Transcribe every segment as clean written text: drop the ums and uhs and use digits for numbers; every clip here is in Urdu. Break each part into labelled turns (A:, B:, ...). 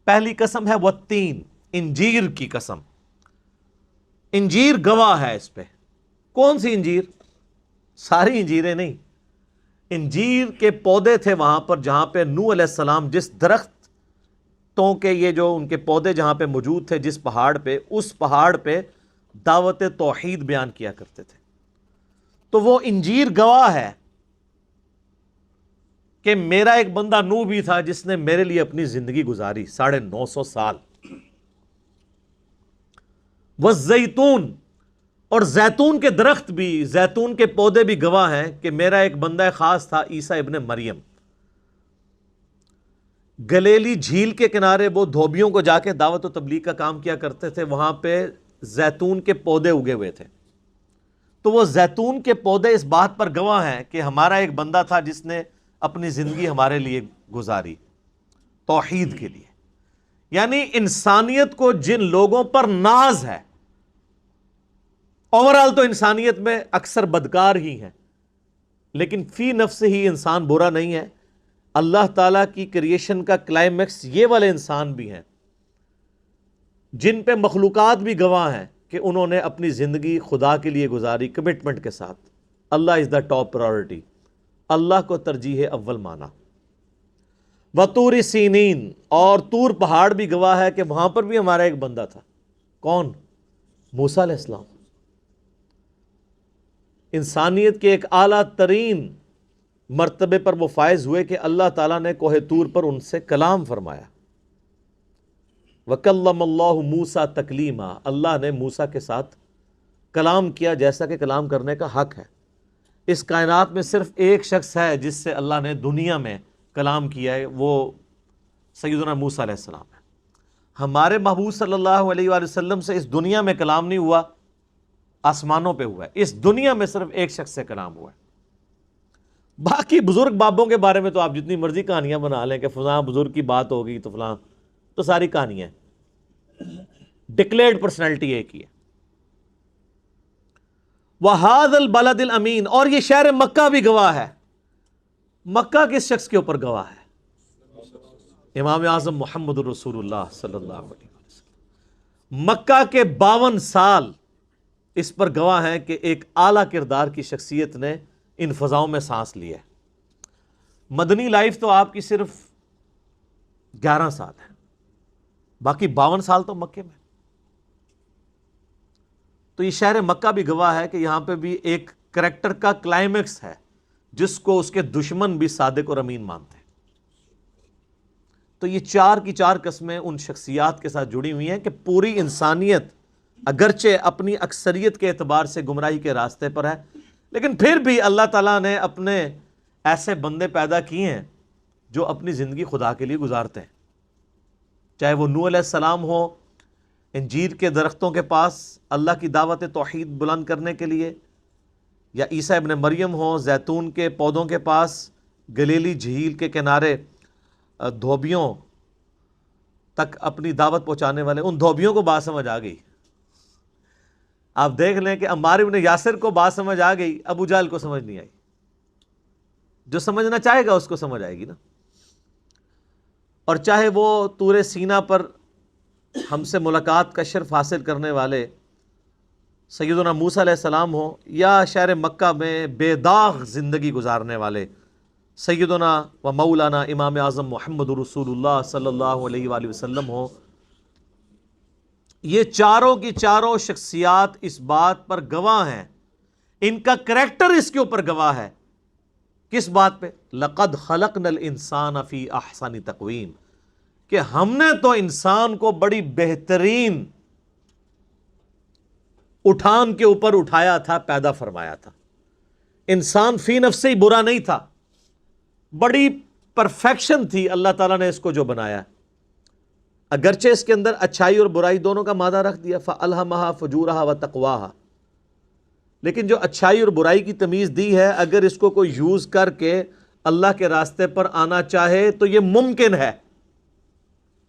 A: پہلی قسم ہے والتین، انجیر کی قسم۔ انجیر گواہ ہے اس پہ۔ کون سی انجیر؟ ساری انجیریں نہیں، انجیر کے پودے تھے وہاں پر جہاں پہ نوح علیہ السلام جس درختوں کے یہ جو ان کے پودے جہاں پہ موجود تھے جس پہاڑ پہ، اس پہاڑ پہ دعوت توحید بیان کیا کرتے تھے۔ تو وہ انجیر گواہ ہے کہ میرا ایک بندہ نوح بھی تھا جس نے میرے لیے اپنی زندگی گزاری 950 سال۔ والزیتون، اور زیتون کے درخت بھی، زیتون کے پودے بھی گواہ ہیں کہ میرا ایک بندہ خاص تھا عیسیٰ ابن مریم۔ گلیلی جھیل کے کنارے وہ دھوبیوں کو جا کے دعوت و تبلیغ کا کام کیا کرتے تھے، وہاں پہ زیتون کے پودے اگے ہوئے تھے۔ تو وہ زیتون کے پودے اس بات پر گواہ ہیں کہ ہمارا ایک بندہ تھا جس نے اپنی زندگی ہمارے لیے گزاری توحید کے لیے۔ یعنی انسانیت کو جن لوگوں پر ناز ہے، اوورال تو انسانیت میں اکثر بدکار ہی ہیں، لیکن فی نفس ہی انسان برا نہیں ہے۔ اللہ تعالیٰ کی کریشن کا کلائمیکس یہ والے انسان بھی ہیں جن پہ مخلوقات بھی گواہ ہیں کہ انہوں نے اپنی زندگی خدا کے لیے گزاری کمٹمنٹ کے ساتھ۔ اللہ از دا ٹاپ پرائورٹی، اللہ کو ترجیح اول مانا۔ وطور سینین، اور طور پہاڑ بھی گواہ ہے کہ وہاں پر بھی ہمارا ایک بندہ تھا۔ کون؟ موسیٰ علیہ السلام۔ انسانیت کے ایک اعلیٰ ترین مرتبے پر وہ فائز ہوئے کہ اللہ تعالیٰ نے کوہ طور پر ان سے کلام فرمایا۔ وَكَلَّمَ اللَّهُ مُوسَىٰ تَكْلِيمًا، اللہ نے موسیٰ کے ساتھ کلام کیا جیسا کہ کلام کرنے کا حق ہے۔ اس کائنات میں صرف ایک شخص ہے جس سے اللہ نے دنیا میں کلام کیا ہے، وہ سیدنا موسیٰ علیہ السلام ہے۔ ہمارے محبوب صلی اللہ علیہ وآلہ وسلم سے اس دنیا میں کلام نہیں ہوا، آسمانوں پہ ہوا ہے۔ اس دنیا میں صرف ایک شخص سے کلام ہوا ہے۔ باقی بزرگ بابوں کے بارے میں تو آپ جتنی مرضی کہانیاں بنا لیں کہ فلاں بزرگ کی بات ہوگی تو فلاں، تو ساری کہانیاں ڈکلیئرڈ پرسنالٹی ایک ہی ہے۔ وَهَذَا الْبَلَدِ الْأَمِينَ، اور یہ شہر مکہ بھی گواہ ہے۔ مکہ کس شخص کے اوپر گواہ ہے؟ امام اعظم محمد رسول اللہ صلی اللہ علیہ وسلم۔ مکہ کے 52 سال اس پر گواہ ہیں کہ ایک اعلیٰ کردار کی شخصیت نے ان فضاؤں میں سانس لی ہے۔ مدنی لائف تو آپ کی صرف 11 سال ہے، باقی 52 سال تو مکے میں۔ تو یہ شہر مکہ بھی گواہ ہے کہ یہاں پہ بھی ایک کریکٹر کا کلائمیکس ہے جس کو اس کے دشمن بھی صادق اور امین مانتے ہیں۔ تو یہ 4 کی 4 قسمیں ان شخصیات کے ساتھ جڑی ہوئی ہیں کہ پوری انسانیت اگرچہ اپنی اکثریت کے اعتبار سے گمراہی کے راستے پر ہے، لیکن پھر بھی اللہ تعالیٰ نے اپنے ایسے بندے پیدا کیے ہیں جو اپنی زندگی خدا کے لیے گزارتے ہیں، چاہے وہ نوح علیہ السلام ہو انجیر کے درختوں کے پاس اللہ کی دعوت توحید بلند کرنے کے لیے، یا عیسیٰ ابن مریم ہو زیتون کے پودوں کے پاس گلیلی جھیل کے کنارے دھوبیوں تک اپنی دعوت پہنچانے والے۔ ان دھوبیوں کو بات سمجھ آ گئی۔ آپ دیکھ لیں کہ عمار ابن یاسر کو بات سمجھ آ گئی، ابو جہل کو سمجھ نہیں آئی۔ جو سمجھنا چاہے گا اس کو سمجھ آئے گی نا۔ اور چاہے وہ طور سینا پر ہم سے ملاقات کا شرف حاصل کرنے والے سیدنا موسیٰ علیہ السلام ہو، یا شہر مکہ میں بے داغ زندگی گزارنے والے سیدنا و مولانا امام اعظم محمد رسول اللہ صلی اللہ علیہ وآلہ وسلم ہو، یہ چاروں کی چاروں شخصیات اس بات پر گواہ ہیں، ان کا کریکٹر اس کے اوپر گواہ ہے۔ کس بات پہ؟ لَقَدْ خَلَقْنَا الْإِنسَانَ فِي أَحْسَنِ تَقْوِيمٍ، کہ ہم نے تو انسان کو بڑی بہترین اٹھان کے اوپر اٹھایا تھا، پیدا فرمایا تھا۔ انسان فی نفس سے ہی برا نہیں تھا، بڑی پرفیکشن تھی اللہ تعالیٰ نے اس کو جو بنایا، اگرچہ اس کے اندر اچھائی اور برائی دونوں کا مادہ رکھ دیا، فَأَلْهَمَهَا فُجُورَهَا وَتَقْوَاهَا، لیکن جو اچھائی اور برائی کی تمیز دی ہے، اگر اس کو کوئی یوز کر کے اللہ کے راستے پر آنا چاہے تو یہ ممکن ہے،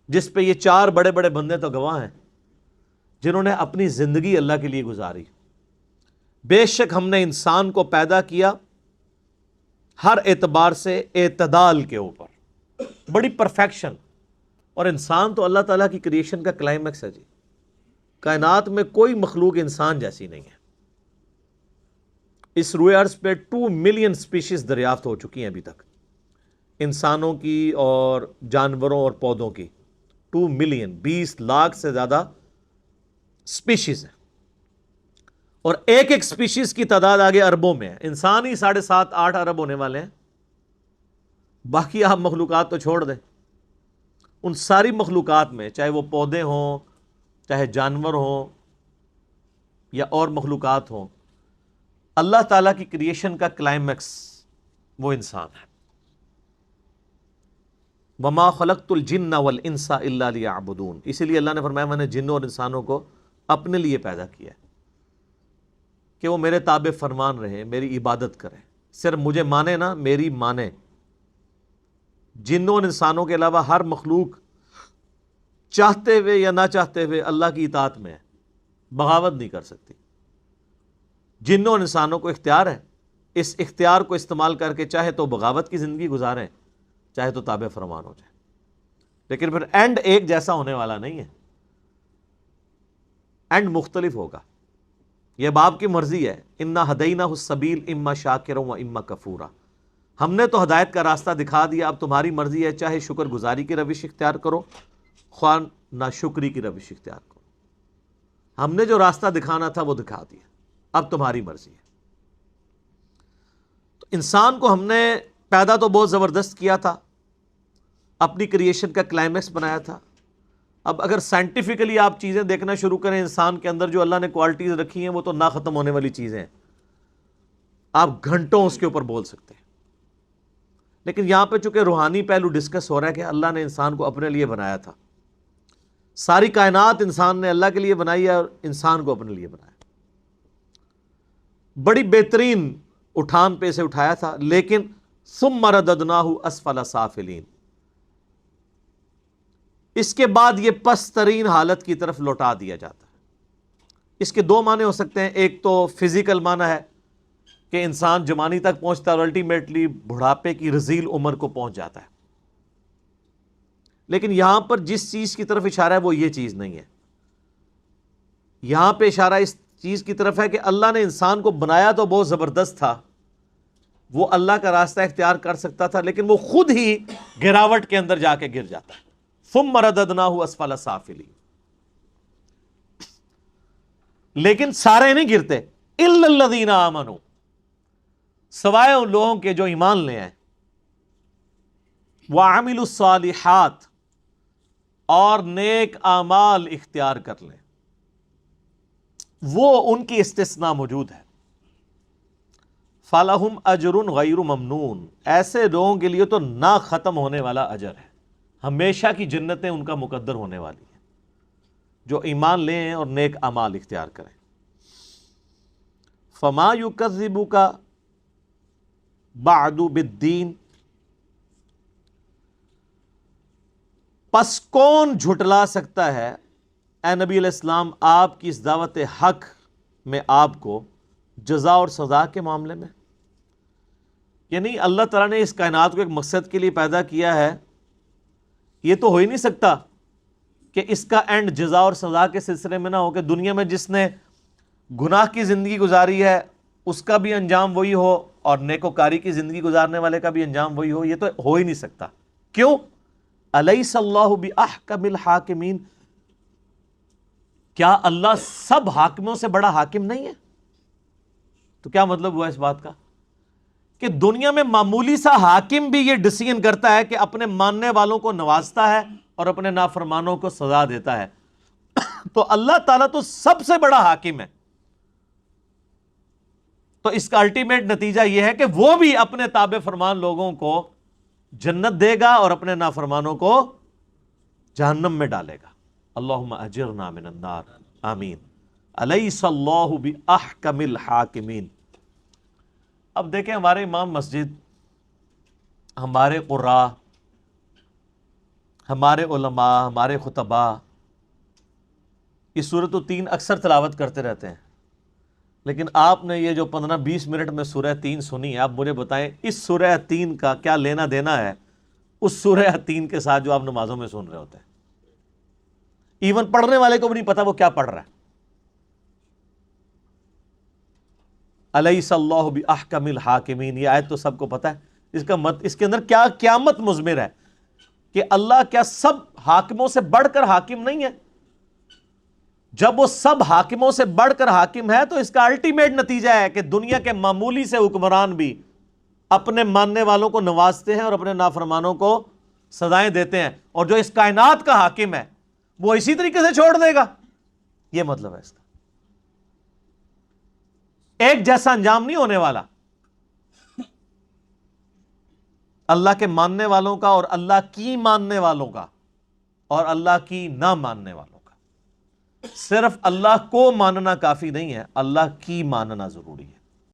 A: جس پہ یہ 4 بڑے بڑے بندے تو گواہ ہیں جنہوں نے اپنی زندگی اللہ کے لیے گزاری۔ بے شک ہم نے انسان کو پیدا کیا ہر اعتبار سے اعتدال کے اوپر، بڑی پرفیکشن، اور انسان تو اللہ تعالیٰ کی کریشن کا کلائمیکس ہے جی. کائنات میں کوئی مخلوق انسان جیسی نہیں ہے. اس روئے ارض پہ 2 ملین سپیشیز دریافت ہو چکی ہیں ابھی تک، انسانوں کی اور جانوروں اور پودوں کی. 2 ملین، 20 لاکھ سے زیادہ سپیشیز ہیں، اور ایک ایک سپیشیز کی تعداد آگے اربوں میں ہے. انسان ہی 7.5-8 ارب ہونے والے ہیں، باقی آپ مخلوقات تو چھوڑ دیں. ان ساری مخلوقات میں چاہے وہ پودے ہوں، چاہے جانور ہوں یا اور مخلوقات ہوں، اللہ تعالیٰ کی کریشن کا کلائمیکس وہ انسان ہے. وَمَا خَلَقْتُ الْجِنَّ وَالْإِنسَ إِلَّا لِيَعْبُدُونَ. اسی لیے اللہ نے فرمایا میں نے جنوں اور انسانوں کو اپنے لیے پیدا کیا ہے کہ وہ میرے تابع فرمان رہیں، میری عبادت کریں، صرف مجھے مانے نہ، میری مانے. جنوں اور انسانوں کے علاوہ ہر مخلوق چاہتے ہوئے یا نہ چاہتے ہوئے اللہ کی اطاعت میں ہے، بغاوت نہیں کر سکتی. جنوں اور انسانوں کو اختیار ہے، اس اختیار کو استعمال کر کے چاہے تو بغاوت کی زندگی گزاریں، چاہے تو تابع فرمان ہو جائے. لیکن پھر اینڈ ایک جیسا ہونے والا نہیں ہے، اینڈ مختلف ہوگا. یہ باپ کی مرضی ہے، اِنَّا هَدَيْنَاهُ السَّبِيلَ اِمَّا شَاكِرًا وَإِمَّا كَفُورًا. ہم نے تو ہدایت کا راستہ دکھا دیا، اب تمہاری مرضی ہے، چاہے شکر گزاری کی روش اختیار کرو، خواہ ناشکری کی روش اختیار کرو. ہم نے جو راستہ دکھانا تھا وہ دکھا دیا، اب تمہاری مرضی ہے. تو انسان کو ہم نے پیدا تو بہت زبردست کیا تھا، اپنی کریشن کا کلائمیکس بنایا تھا. اب اگر سائنٹیفکلی آپ چیزیں دیکھنا شروع کریں، انسان کے اندر جو اللہ نے کوالٹیز رکھی ہیں وہ تو نہ ختم ہونے والی چیزیں ہیں، آپ گھنٹوں اس کے اوپر بول سکتے ہیں. لیکن یہاں پہ چونکہ روحانی پہلو ڈسکس ہو رہا ہے کہ اللہ نے انسان کو اپنے لیے بنایا تھا. ساری کائنات انسان نے اللہ کے لیے بنائی ہے اور انسان کو اپنے لیے بنایا. بڑی بہترین اٹھان پہ سے اٹھایا تھا، لیکن ثم رددناہ اسفل سافلین، اس کے بعد یہ پست ترین حالت کی طرف لوٹا دیا جاتا ہے. اس کے 2 معنی ہو سکتے ہیں. ایک تو فزیکل معنی ہے کہ انسان جوانی تک پہنچتا ہے اور الٹیمیٹلی بڑھاپے کی رذیل عمر کو پہنچ جاتا ہے. لیکن یہاں پر جس چیز کی طرف اشارہ ہے وہ یہ چیز نہیں ہے. یہاں پہ اشارہ اس چیز کی طرف ہے کہ اللہ نے انسان کو بنایا تو بہت زبردست تھا، وہ اللہ کا راستہ اختیار کر سکتا تھا، لیکن وہ خود ہی گراوٹ کے اندر جا کے گر جاتا ہے. ثم رددناہ اسفل سافلین. لیکن سارے نہیں گرتے، الا الذین آمنوا، سوائے ان لوگوں کے جو ایمان لے آئے، وعملوا الصالحات، اور نیک اعمال اختیار کر لیں، وہ ان کی استثناء موجود ہے. فَلَهُمْ أَجْرٌ غَيْرُ مَمْنُونَ، ایسے لوگوں کے لیے تو نہ ختم ہونے والا اجر ہے، ہمیشہ کی جنتیں ان کا مقدر ہونے والی ہیں، جو ایمان لیں اور نیک اعمال اختیار کریں. فَمَا يُكَذِّبُكَ بَعْدُ بِالدِّينِ، پس کون جھٹلا سکتا ہے اے نبی علیہ السلام آپ کی اس دعوت حق میں آپ کو جزا اور سزا کے معاملے میں؟ یعنی اللہ تعالیٰ نے اس کائنات کو ایک مقصد کے لیے پیدا کیا ہے، یہ تو ہو ہی نہیں سکتا کہ اس کا اینڈ جزا اور سزا کے سلسلے میں نہ ہو، کہ دنیا میں جس نے گناہ کی زندگی گزاری ہے اس کا بھی انجام وہی ہو اور نیکوکاری کی زندگی گزارنے والے کا بھی انجام وہی ہو. یہ تو ہو ہی نہیں سکتا. کیوں؟ الیس اللہ باحکم الحاکمین، کیا اللہ سب حاکموں سے بڑا حاکم نہیں ہے؟ تو کیا مطلب ہوا اس بات کا کہ دنیا میں معمولی سا حاکم بھی یہ ڈیسیژن کرتا ہے کہ اپنے ماننے والوں کو نوازتا ہے اور اپنے نافرمانوں کو سزا دیتا ہے. تو اللہ تعالیٰ تو سب سے بڑا حاکم ہے. تو اس کا الٹیمیٹ نتیجہ یہ ہے کہ وہ بھی اپنے تابع فرمان لوگوں کو جنت دے گا اور اپنے نافرمانوں کو جہنم میں ڈالے گا. اللہم اجرنا من النار، آمین. الیس اللہ باحکم الحاکمین. اب دیکھیں ہمارے امام مسجد، ہمارے قراء، ہمارے علماء، ہمارے خطباء اس سورۃ التین اکثر تلاوت کرتے رہتے ہیں، لیکن آپ نے یہ جو 15-20 منٹ میں سورہ تین سنی ہے، آپ مجھے بتائیں اس سورہ تین کا کیا لینا دینا ہے اس سورہ تین کے ساتھ جو آپ نمازوں میں سن رہے ہوتے ہیں؟ ایون پڑھنے والے کو بھی نہیں پتا وہ کیا پڑھ رہا ہے. الیس اللہ باحکم الحاکمین، یہ آیت تو سب کو پتا ہے. اس کے اندر کیا قیامت مضمر ہے کہ اللہ کیا سب حاکموں سے بڑھ کر حاکم نہیں ہے؟ جب وہ سب حاکموں سے بڑھ کر حاکم ہے تو اس کا الٹیمیٹ نتیجہ ہے کہ دنیا کے معمولی سے حکمران بھی اپنے ماننے والوں کو نوازتے ہیں اور اپنے نافرمانوں کو سزائیں دیتے ہیں، اور جو اس کائنات کا حاکم ہے وہ اسی طریقے سے چھوڑ دے گا. یہ مطلب ہے اس کا. ایک جیسا انجام نہیں ہونے والا اللہ کے ماننے والوں کا اور اللہ کی ماننے والوں کا اور اللہ کی نہ ماننے والوں کا. صرف اللہ کو ماننا کافی نہیں ہے، اللہ کی ماننا ضروری ہے.